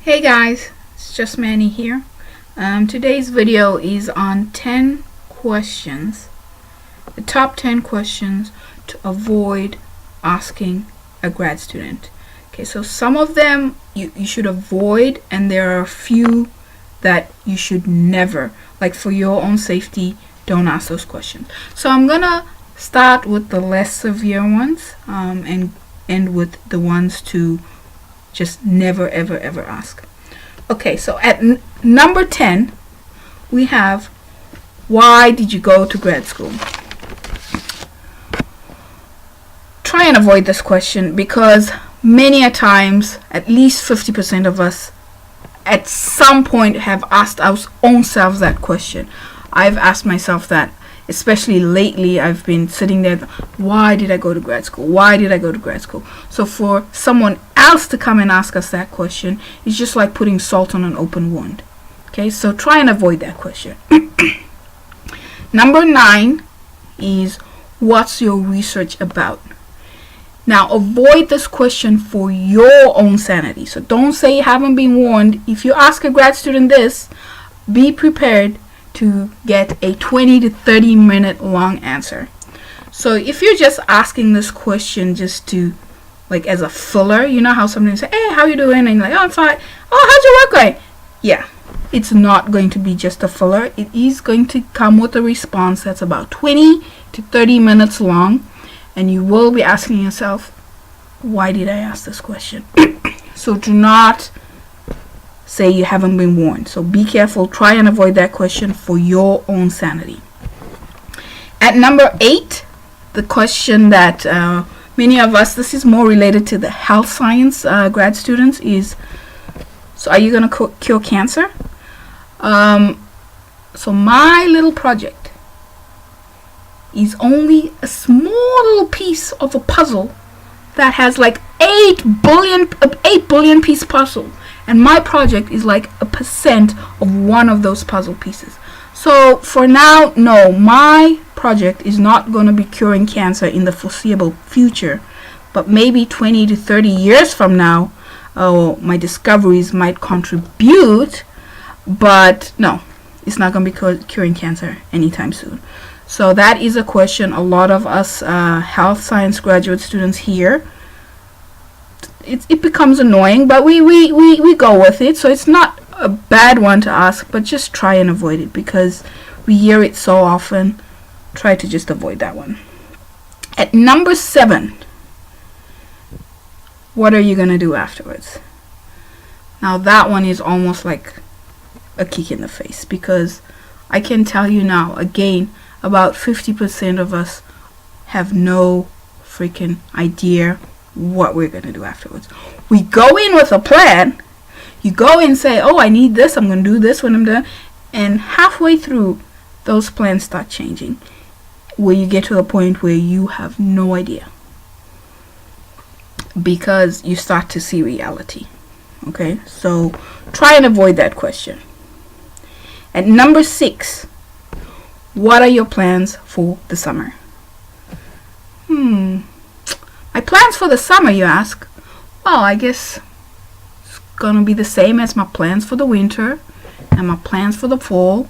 Hey guys, it's just Manny here. Today's video is on 10 questions, the top 10 questions to avoid asking a grad student. Okay, so some of them you should avoid, and there are a few that you should never, like for your own safety, don't ask those questions. So I'm gonna start with the less severe ones and end with the ones to just never ever ask. Okay, so at number 10 we have, why did you go to grad school? Try and avoid this question, because many a times at least 50% of us at some point have asked our own selves that question. I've asked myself that, especially lately. I've been sitting there, why did I go to grad school? Why did I go to grad school? So for someone else to come and ask us that question is just like putting salt on an open wound. Okay, so try and avoid that question. Number 9 is, what's your research about? Now avoid this question for your own sanity. So don't say you haven't been warned. If you ask a grad student this, be prepared to get a 20 to 30 minute long answer. So if you're just asking this question just to, like, as a filler, you know how sometimes say, hey, how you doing? And you're like, oh, I'm fine. Oh, how's your work going? Yeah, it's not going to be just a filler. It is going to come with a response that's about 20 to 30 minutes long, and you will be asking yourself, why did I ask this question? So do not say you haven't been warned. So be careful. Try and avoid that question for your own sanity. At number 8, the question that many of us, this is more related to the health science grad students, is, so are you going to cure cancer? So my little project is only a small little piece of a puzzle that has like 8 billion piece puzzle. And my project is like 1% of one of those puzzle pieces. So for now, no, my project is not going to be curing cancer in the foreseeable future. But maybe 20 to 30 years from now, my discoveries might contribute. But no, it's not going to be curing cancer anytime soon. So that is a question a lot of us health science graduate students hear. It becomes annoying, but we go with it. So it's not a bad one to ask, but just try and avoid it, because we hear it so often. Try to just avoid that one. At number 7, what are you gonna do afterwards? Now that one is almost like a kick in the face, because I can tell you now, again, about 50% of us have no freaking idea what we're going to do afterwards. We go in with a plan. You go in and say, oh, I need this, I'm going to do this when I'm done. And halfway through, those plans start changing, where you get to a point where you have no idea, because you start to see reality. Okay, so try and avoid that question. At number 6, what are your plans for the summer? My plans for the summer, you ask? Well, I guess it's gonna be the same as my plans for the winter and my plans for the fall.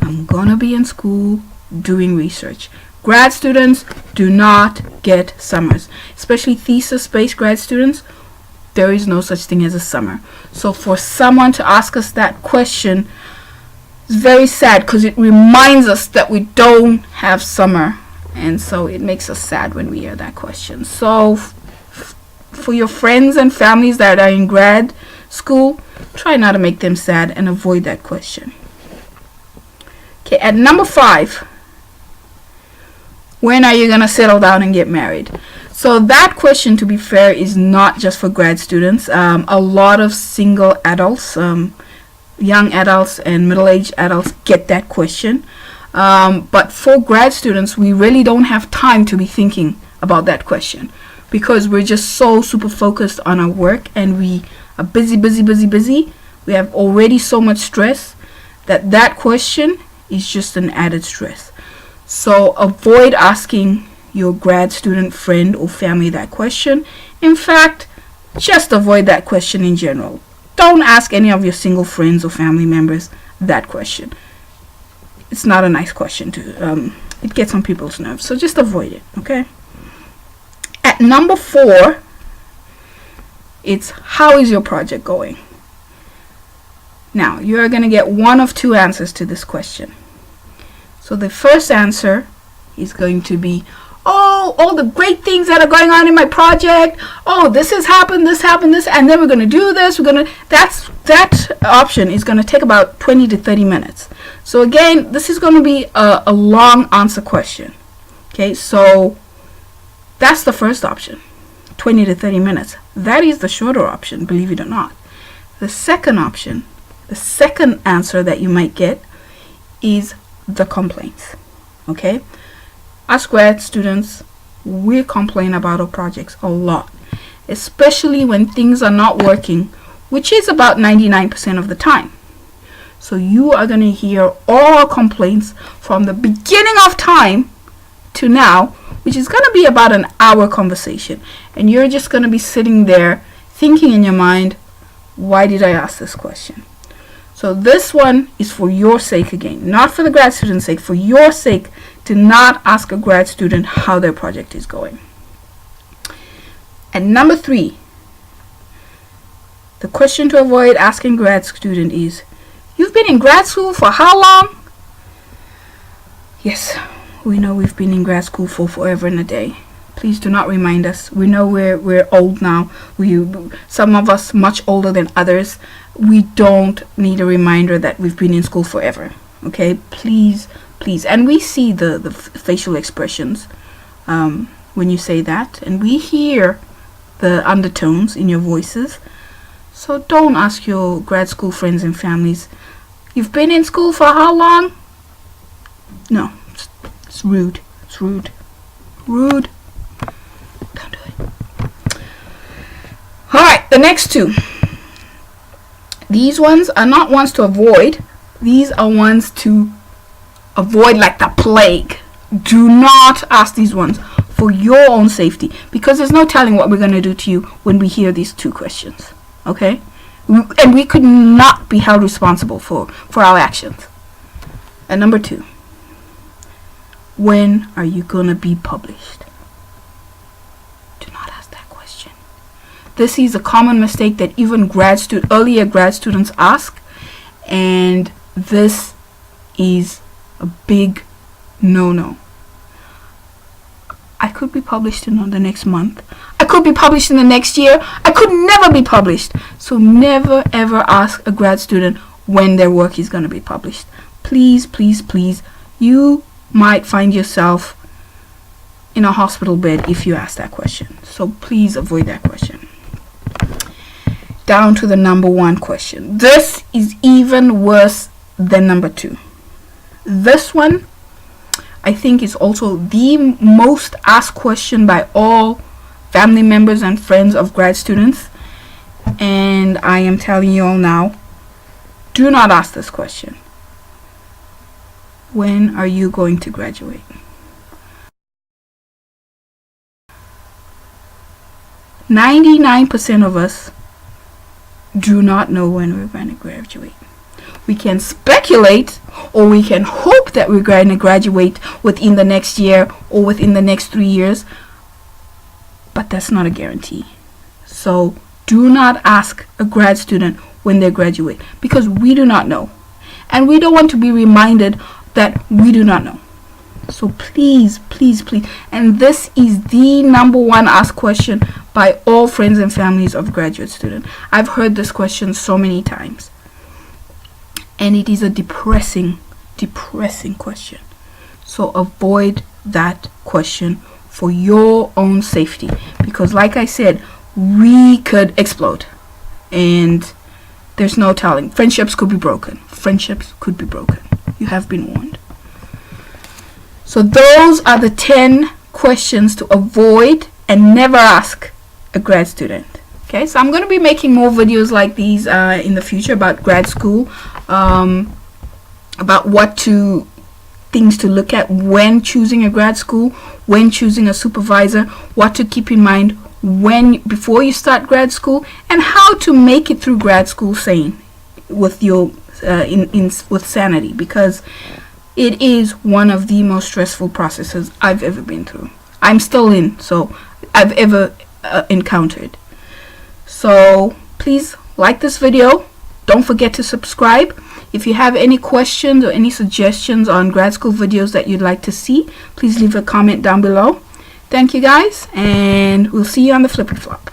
I'm gonna be in school doing research. Grad students do not get summers, especially thesis-based grad students. There is no such thing as a summer. So for someone to ask us that question, it's very sad, because it reminds us that we don't have summer. And so it makes us sad when we hear that question. So for your friends and families that are in grad school, try not to make them sad and avoid that question. Okay, at number 5, when are you going to settle down and get married? So that question, to be fair, is not just for grad students. A lot of single adults, young adults and middle-aged adults get that question. But for grad students, we really don't have time to be thinking about that question, because we're just so super focused on our work, and we are busy. We have already so much stress that question is just an added stress. So avoid asking your grad student friend or family that question. In fact, just avoid that question in general. don't ask any of your single friends or family members that question. It's not a nice question to it gets on people's nerves, so just avoid it, okay? At number 4, it's how is your project going? Now, you're going to get one of two answers to this question. So the first answer is going to be, oh, all the great things that are going on in my project. Oh, this has happened, this, and then we're going to do this. That option is going to take about 20 to 30 minutes. So again, this is going to be a long answer question. Okay, so that's the first option, 20 to 30 minutes. That is the shorter option, believe it or not. The second option, the second answer that you might get is the complaints. Okay, as grad students, we complain about our projects a lot, especially when things are not working, which is about 99% of the time. So you are going to hear all our complaints from the beginning of time to now, which is going to be about an hour conversation. And you're just going to be sitting there thinking in your mind, why did I ask this question? So this one is for your sake again, not for the grad student's sake, for your sake, to not ask a grad student how their project is going. And number 3, the question to avoid asking grad student is, you've been in grad school for how long? Yes, we know we've been in grad school for forever and a day. Please do not remind us. We know we're old now. Some of us much older than others. We don't need a reminder that we've been in school forever. Okay, please. And we see the facial expressions when you say that, and we hear the undertones in your voices. So don't ask your grad school friends and families, you've been in school for how long? No, it's rude. It's rude. Rude. Don't do it. Alright, the next 2. These ones are not ones to avoid. These are ones to avoid like the plague. Do not ask these ones for your own safety, because there's no telling what we're going to do to you when we hear these 2 questions. Okay? And we could not be held responsible for our actions. And number 2, when are you going to be published? Do not ask that question. This is a common mistake that even earlier grad students ask, and this is a big no-no. I could be published in the next month. I could be published in the next year. I could never be published. So never ever ask a grad student when their work is going to be published. Please, please, please. You might find yourself in a hospital bed if you ask that question. So please avoid that question. Down to the number 1 question. This is even worse than number 2. This one, I think, is also the most asked question by all family members and friends of grad students. And I am telling you all now, do not ask this question. When are you going to graduate? 99% of us do not know when we're going to graduate. We can speculate, or we can hope that we're going to graduate within the next year or within the next 3 years, but that's not a guarantee. So do not ask a grad student when they graduate, because we do not know, and we don't want to be reminded that we do not know. So please, please, please, and this is the number 1 asked question by all friends and families of graduate students. I've heard this question so many times, and it is a depressing question. So avoid that question for your own safety, because like I said, we could explode, and there's no telling. Friendships could be broken. You have been warned. So those are the 10 questions to avoid and never ask a grad student. Okay, so I'm going to be making more videos like these in the future about grad school, about things to look at when choosing a grad school, when choosing a supervisor, what to keep in mind before you start grad school, and how to make it through grad school sane with your with sanity, because it is one of the most stressful processes I've ever been through. I'm still in, so I've ever encountered. So please like this video. Don't forget to subscribe. If you have any questions or any suggestions on grad school videos that you'd like to see, please leave a comment down below. Thank you guys, and we'll see you on the flippity flop.